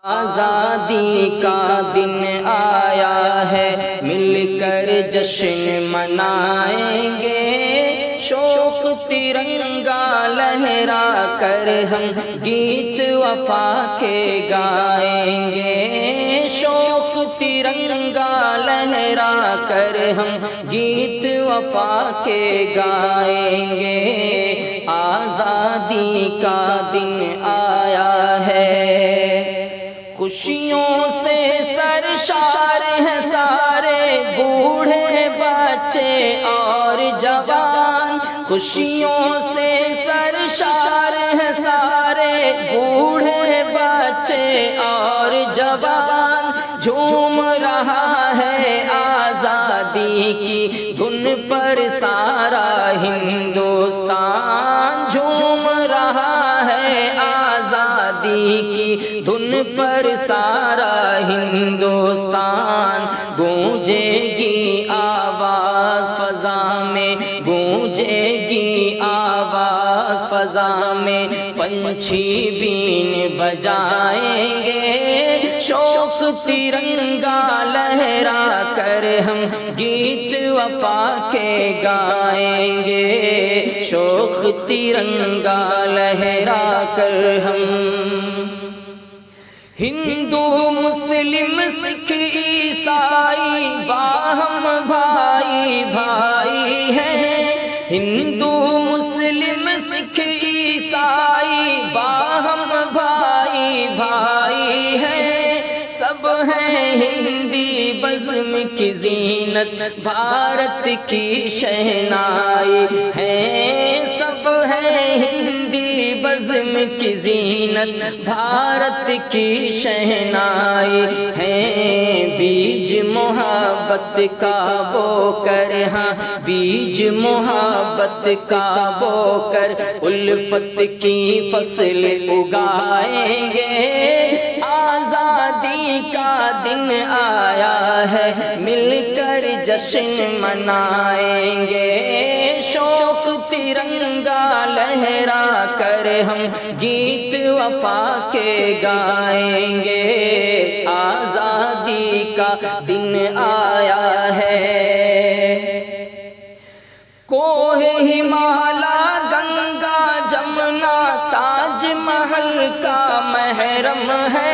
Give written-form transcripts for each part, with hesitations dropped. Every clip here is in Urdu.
آزادی کا دن آیا ہے، مل کر جشن منائیں گے، شوق ترنگا لہرا کر ہم گیت وفا کے گائیں گے، شوق ترنگا لہرا کر ہم گیت وفا کے گائیں گے۔ آزادی کا دن آیا ہے، خوشیوں سے سرشار ہیں سارے بوڑھے بچے اور جوان، خوشیوں سے سرشار ہیں سارے بوڑھے بچے اور جوان، جھوم رہا ہے آزادی کی دھن پر سارا ہندوستان، جھوم رہا ہے آزادی کی دھن پر سارا ہندوستان، گونجے گی آواز فضا میں، گونجے گی آواز فضا میں، پنچھی بین بجائیں گے، شوق ترنگا لہرا کر ہم گیت وفا کے گائیں گے، شوق ترنگا لہرا کر ہم۔ ہندو مسلم سکھ عیسائی باہم بھائی بھائی ہیں، ہندو مسلم سکھ عیسائی باہم بھائی بھائی ہیں، سب ہیں ہندی بزم کی زینت بھارت کی شہنائی ہیں، سب ہیں ہندی بزم کی زینت بھارت کی شہنائی ہیں، بیج محبت کا بو کر، ہاں بیج محبت کا بو کر الفت کی فصل اگائیں گے، آزادی کا دن آیا ہے، مل کر جشن منائیں گے، شوق ترنگا لہرا کر ہم گیت وفا کے گائیں گے، آزادی کا دن آیا ہے۔ کوہ ہمالا گنگا جمنا تاج محل کا محرم ہے،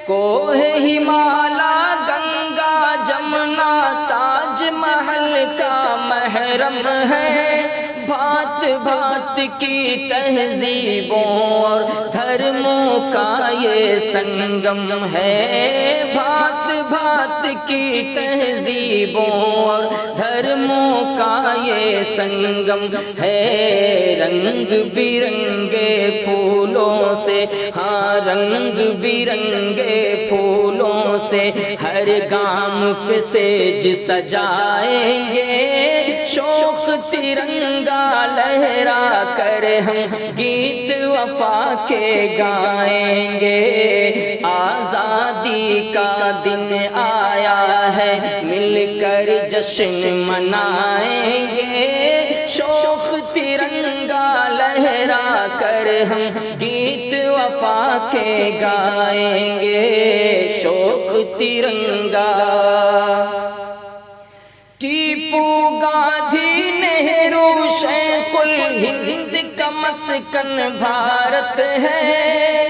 کوہ ہمالا گنگا جمنا تاج محل کا محرم ہے، بھات بھات کی تہذیبوں اور دھرموں کا یہ سنگم ہے، بھات بھات کی تہذیبوں اور دھرموں کا یہ سنگم ہے، رنگ برنگے پھولوں سے، ہاں رنگ برنگے پھولوں سے ہر گام پہ سیج سجائیں گے، شوق ترنگا لہرا کر ہم گیت وفا کے گائیں گے، آزادی کا دن آیا ہے، مل کر جشن منائیں گے، شوق ترنگا لہرا کر ہم گیت وفا کے گائیں گے، شوق ترنگا۔ ٹیپو گاندھی نہرو شیخ الہند کا مسکن بھارت ہے،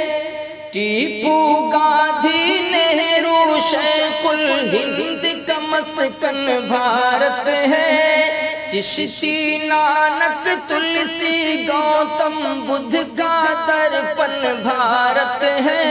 ٹیپو گاندھی نہرو شیخ الہند کا مسکن بھارت ہے، چشتی نانک تلسی گوتم بدھ کا درپن بھارت ہے،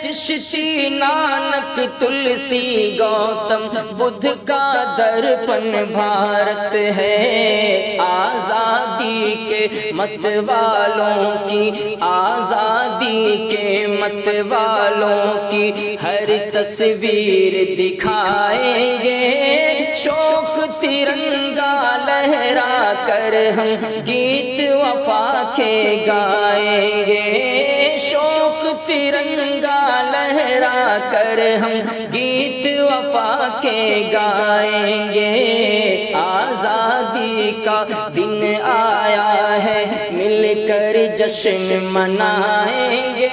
چشتی نانک تلسی گوتم بدھ کا درپن بھارت ہے، آزادی کے مت والوں کی، آزادی کے مت والوں کی ہر تصویر دکھائیں گے، شوق ترنگا لہرا کر ہم گیت وفا کے گائیں گے، شوق ترنگا لہرا کر ہم گیت وفا کے گائیں گے، آزادی کا دن آیا ہے، مل کر جشن منائیں گے،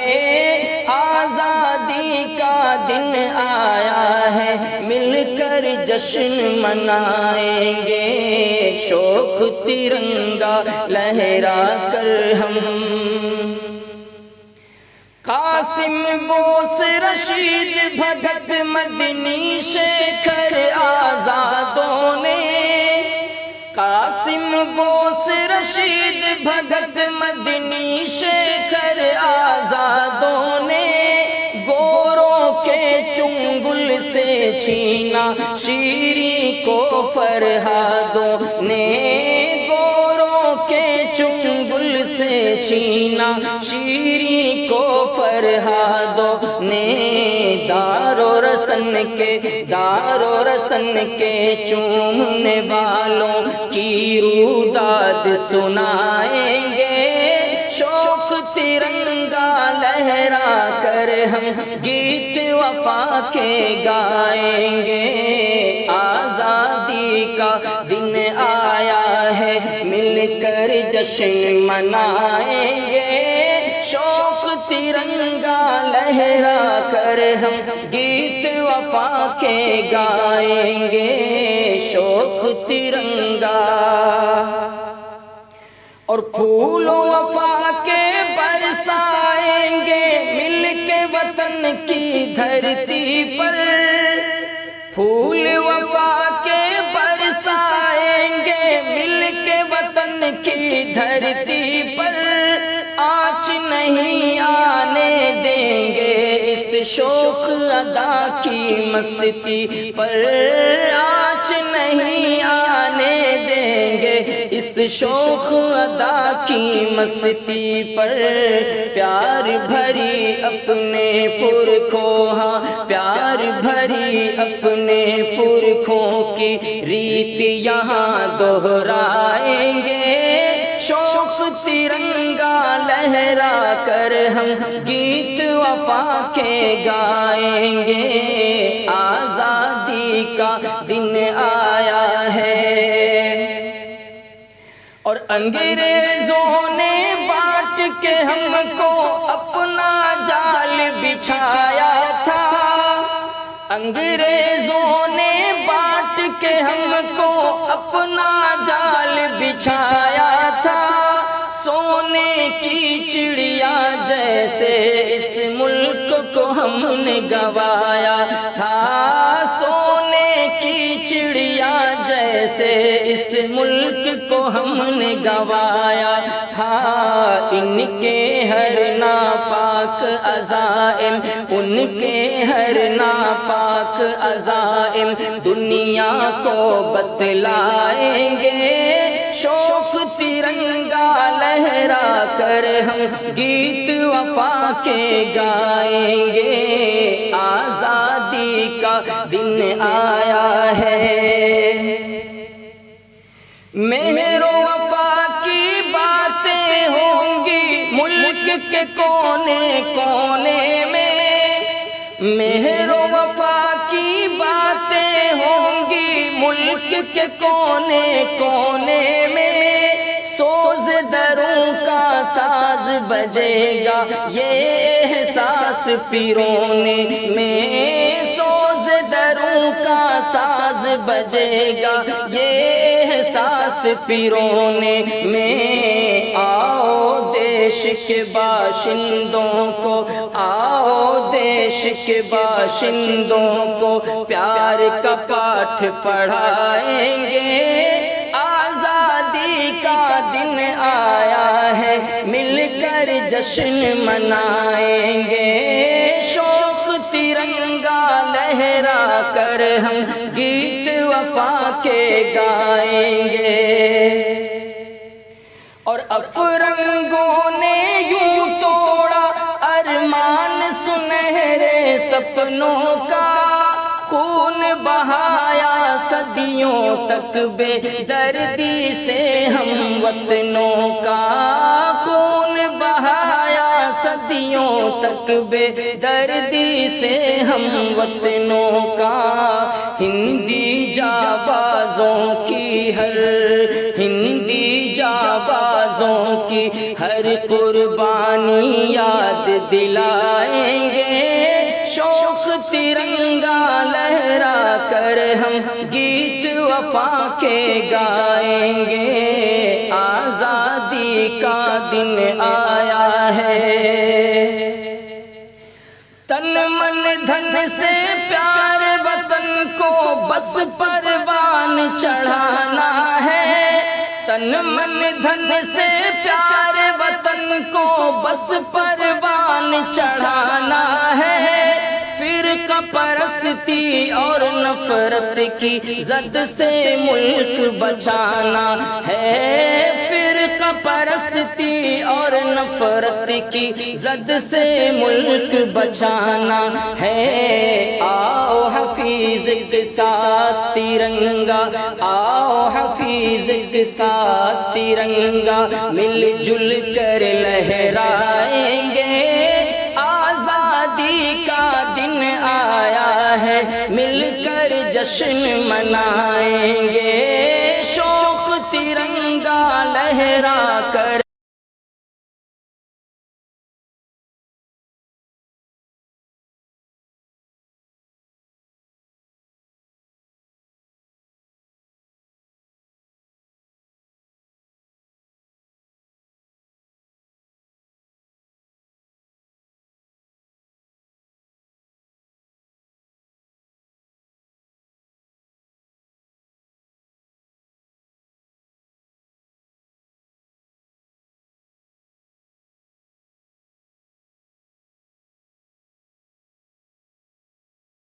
آزادی دن آیا ہے، مل کر جشن منائیں گے، شوق ترنگا لہرا کر ہم۔ قاسم بوس رشید بھگت مدنی شیکھر آزادوں نے، قاسم بوس رشید بھگت مدنی شیکھر آزادوں نے، گوروں کے چنگل سے چھینا شیریں کو فرہادوں نے، گوروں کے چنگل سے چھینا شیریں کو فرہادوں نے، دار و رسن کے چومنے والوں کی روداد سنائیں گے، شوق ترنگا لہرا کر ہم گیت وفا کے گائیں گے، آزادی کا دن آیا ہے، مل کر جشن منائیں گے، شوق ترنگا لہرا کر ہم گیت وفا کے گائیں گے، شوق ترنگا۔ اور پھول وفا کے برسائیں گے، مل کے وطن کی دھرتی پر، پھول وفا کے برسائیں گے، مل کے وطن کی دھرتی پر، آنچ نہیں آنے دیں گے اس شوق ادا کی مستی پر، آنچ نہیں آنے دیں گے اس شوق ادا کی مستی پر، پیار بھری اپنے پرکھوں، ہاں پیار بھری اپنے پرکھوں کی ریت یہاں دہرائیں گے، شوق ترنگا لہرا کر ہم گیت وفا کے گائیں گے، آزادی کا دن آیا ہے۔ اور انگریزوں نے بانٹ کے ہم کو اپنا جال بچھایا تھا، انگریزوں نے بانٹ کے ہم کو اپنا جال بچھایا تھا، سونے کی چڑیا جیسے اس ملک کو ہم نے گوایا تھا، سونے کی چڑیا جیسے اس ملک کو ہم نے گوایا تھا، ان کے ہر ناپاک عزائم، ان کے ہر ناپاک عزائم دنیا کو بتلائیں گے، شوق ترنگا لہرا کر ہم گیت وفا کے گائیں گے، آزادی کا دن آیا ہے۔ مہر و وفا کی باتیں ہوں گی ملک کے کونے کونے میں، مہر و وفا کی باتیں ہوں گی ملک کے کونے کونے میں، سوز دروں کا ساز بجے گا یہ احساس پیرونے میں، سوز دروں کا ساز بجے گا یہ احساس پیرونے میں، آؤ دیش کے باشندوں کو، آؤ دیش کے باشندوں کو پیار کا پاٹھ پڑھائیں گے، آزادی کا دن آیا ہے، مل کر جشن منائیں گے، شوق ترنگا لہرا کر ہم گیت وفا کے گائیں گے۔ اور افرنگوں نے یوں توڑا ارمان سنہرے سپنوں کا، خون بہایا صدیوں تک بے دردی سے ہم وطنوں کا، خون بہایا صدیوں تک بے دردی سے ہم وطنوں کا، ہندی جانبازوں کی ہندی جانبازوں کی ہر قربانی یاد دلائیں گے، شوق ترنگا لہرا کر ہم گیت وفا کے گائیں گے، آزادی کا دن آیا ہے۔ تن من دھن سے پیار وطن کو بس پروان چڑھانا ہے، تن من دھن سے پیار وطن کو بس پروان چڑھانا ہے۔ فرقہ پرستی اور نفرت کی زد سے ملک بچانا ہے، فرقہ پرستی اور نفرت کی زد سے ملک بچانا ہے۔ آؤ حفیظ کے ساتھ ترنگا، آؤ حفیظ کے ساتھ ترنگا مل جل کر لہرائیں گے، آزادی کا دن آیا ہے مل کر جشن منائیں گے، شوق ترنگا لہرا کر